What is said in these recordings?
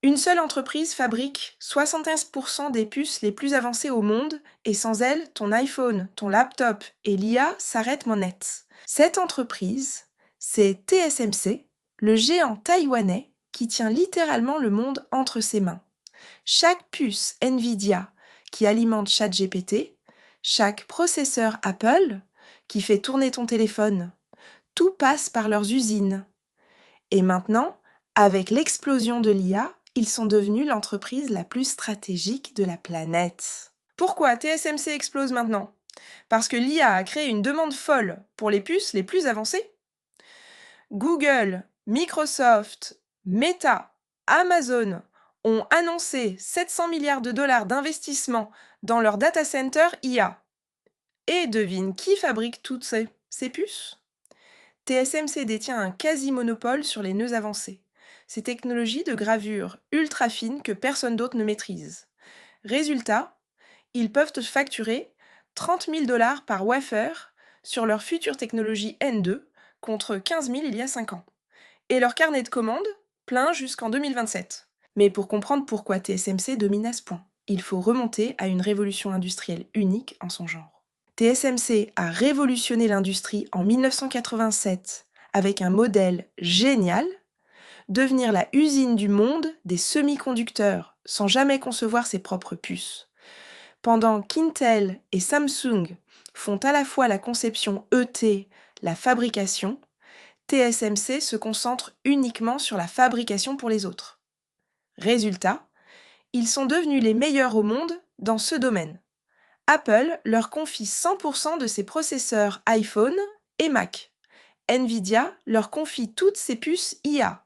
Une seule entreprise fabrique 75% des puces les plus avancées au monde et sans elle, ton iPhone, ton laptop et l'IA s'arrêtent net. Cette entreprise, c'est TSMC, le géant taïwanais qui tient littéralement le monde entre ses mains. Chaque puce Nvidia qui alimente ChatGPT, chaque processeur Apple qui fait tourner ton téléphone, tout passe par leurs usines. Et maintenant, avec l'explosion de l'IA, ils sont devenus l'entreprise la plus stratégique de la planète. Pourquoi TSMC explose maintenant? Parce que l'IA a créé une demande folle pour les puces les plus avancées. Google, Microsoft, Meta, Amazon ont annoncé 700 milliards de dollars d'investissement dans leur data center IA. Et devine qui fabrique toutes ces puces? TSMC détient un quasi-monopole sur les nœuds avancés. Ces technologies de gravure ultra fines que personne d'autre ne maîtrise. Résultat, ils peuvent te facturer 30 000 dollars par wafer sur leur future technologie N2 contre 15 000 il y a 5 ans. Et leur carnet de commandes plein jusqu'en 2027. Mais pour comprendre pourquoi TSMC domine à ce point, il faut remonter à une révolution industrielle unique en son genre. TSMC a révolutionné l'industrie en 1987 avec un modèle génial, devenir la usine du monde des semi-conducteurs sans jamais concevoir ses propres puces. Pendant qu'Intel et Samsung font à la fois la conception ET, la fabrication, TSMC se concentre uniquement sur la fabrication pour les autres. Résultat, ils sont devenus les meilleurs au monde dans ce domaine. Apple leur confie 100% de ses processeurs iPhone et Mac. Nvidia leur confie toutes ses puces IA.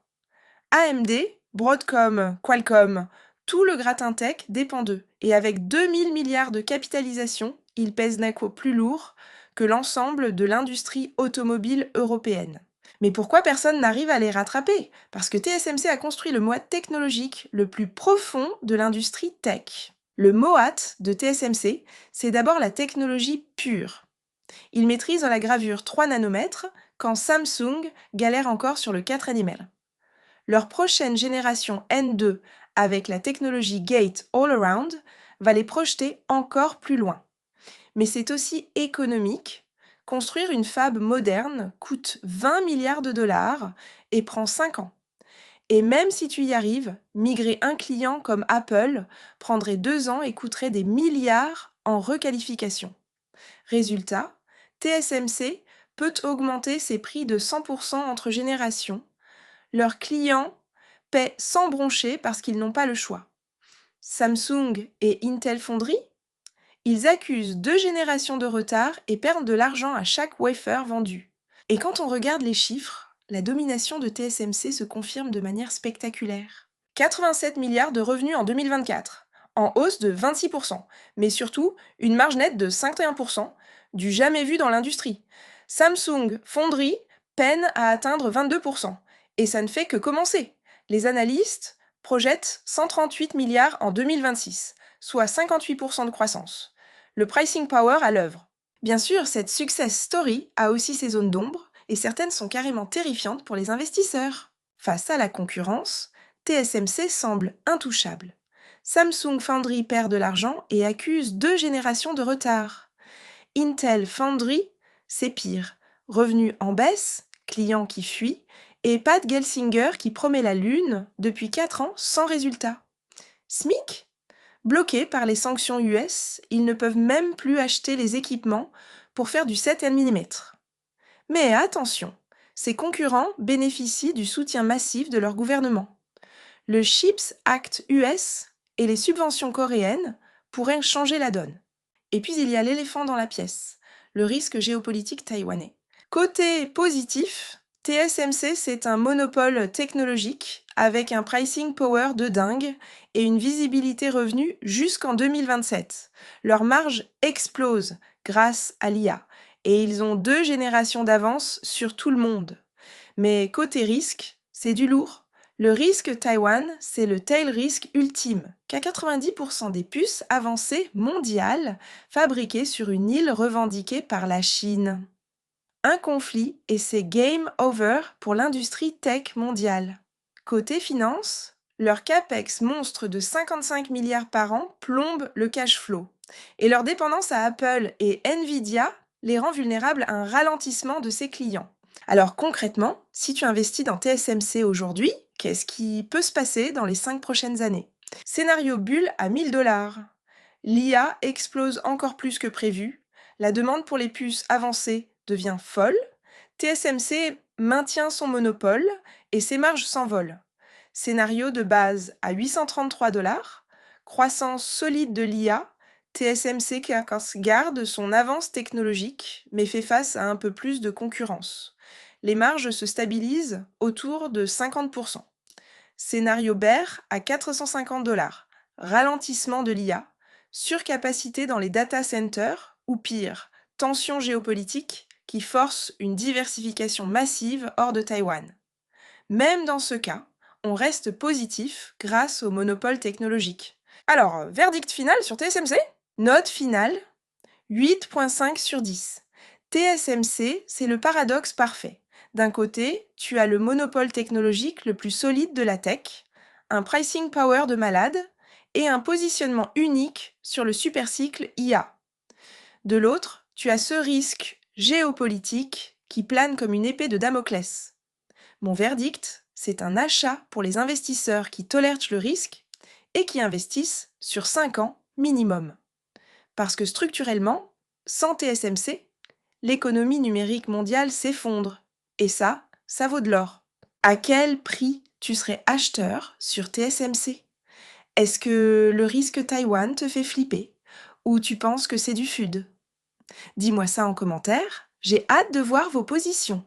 AMD, Broadcom, Qualcomm, tout le gratin tech dépend d'eux. Et avec 2000 milliards de capitalisation, ils pèsent d'un coup plus lourd que l'ensemble de l'industrie automobile européenne. Mais pourquoi personne n'arrive à les rattraper? Parce que TSMC a construit le moat technologique le plus profond de l'industrie tech. Le MOAT de TSMC, c'est d'abord la technologie pure. Ils maîtrisent la gravure 3 nanomètres quand Samsung galère encore sur le 4 nm. Leur prochaine génération N2 avec la technologie Gate All-Around va les projeter encore plus loin. Mais c'est aussi économique. Construire une fab moderne coûte 20 milliards de dollars et prend 5 ans. Et même si tu y arrives, migrer un client comme Apple prendrait 2 ans et coûterait des milliards en requalification. Résultat, TSMC peut augmenter ses prix de 100% entre générations. Leurs clients paient sans broncher parce qu'ils n'ont pas le choix. Samsung et Intel Foundry, ils accusent 2 générations de retard et perdent de l'argent à chaque wafer vendu. Et quand on regarde les chiffres, la domination de TSMC se confirme de manière spectaculaire. 87 milliards de revenus en 2024, en hausse de 26%, mais surtout une marge nette de 51%, du jamais vu dans l'industrie. Samsung Foundry peine à atteindre 22%, et ça ne fait que commencer. Les analystes projettent 138 milliards en 2026, soit 58% de croissance. Le pricing power à l'œuvre. Bien sûr, cette success story a aussi ses zones d'ombre, et certaines sont carrément terrifiantes pour les investisseurs. Face à la concurrence, TSMC semble intouchable. Samsung Foundry perd de l'argent et accuse 2 générations de retard. Intel Foundry, c'est pire. Revenus en baisse, clients qui fuient, et Pat Gelsinger qui promet la Lune depuis 4 ans sans résultat. SMIC? Bloqués par les sanctions US, ils ne peuvent même plus acheter les équipements pour faire du 7 mm. Mais attention, ces concurrents bénéficient du soutien massif de leur gouvernement. Le CHIPS Act US et les subventions coréennes pourraient changer la donne. Et puis il y a l'éléphant dans la pièce, le risque géopolitique taïwanais. Côté positif, TSMC c'est un monopole technologique avec un pricing power de dingue et une visibilité revenu jusqu'en 2027. Leur marge explose grâce à l'IA et ils ont 2 générations d'avance sur tout le monde. Mais côté risque, c'est du lourd. Le risque Taïwan, c'est le tail risk ultime, qu'à 90% des puces avancées mondiales fabriquées sur une île revendiquée par la Chine. Un conflit et c'est game over pour l'industrie tech mondiale. Côté finance, Leur capex monstre de 55 milliards par an plombe le cash flow. Et leur dépendance à Apple et Nvidia les rend vulnérables à un ralentissement de ses clients. Alors concrètement, si tu investis dans TSMC aujourd'hui, qu'est-ce qui peut se passer dans les 5 prochaines années? Scénario bulle à 1000 $. L'IA explose encore plus que prévu. La demande pour les puces avancées devient folle. TSMC maintient son monopole et ses marges s'envolent. Scénario de base à 833 $. Croissance solide de l'IA. TSMC garde son avance technologique, mais fait face à un peu plus de concurrence. Les marges se stabilisent autour de 50%. Scénario bear à 450 $. Ralentissement de l'IA, surcapacité dans les data centers ou pire, tensions géopolitiques qui forcent une diversification massive hors de Taïwan. Même dans ce cas, on reste positif grâce au monopole technologique. Alors, verdict final sur TSMC? Note finale 8,5 sur 10. TSMC, c'est le paradoxe parfait. D'un côté, tu as le monopole technologique le plus solide de la tech, un pricing power de malade et un positionnement unique sur le supercycle IA. De l'autre, tu as ce risque géopolitique qui plane comme une épée de Damoclès. Mon verdict, c'est un achat pour les investisseurs qui tolèrent le risque et qui investissent sur 5 ans minimum. Parce que structurellement, sans TSMC, l'économie numérique mondiale s'effondre. Et ça vaut de l'or. À quel prix tu serais acheteur sur TSMC? Est-ce que le risque Taïwan te fait flipper? Ou tu penses que c'est du FUD? Dis-moi ça en commentaire, j'ai hâte de voir vos positions.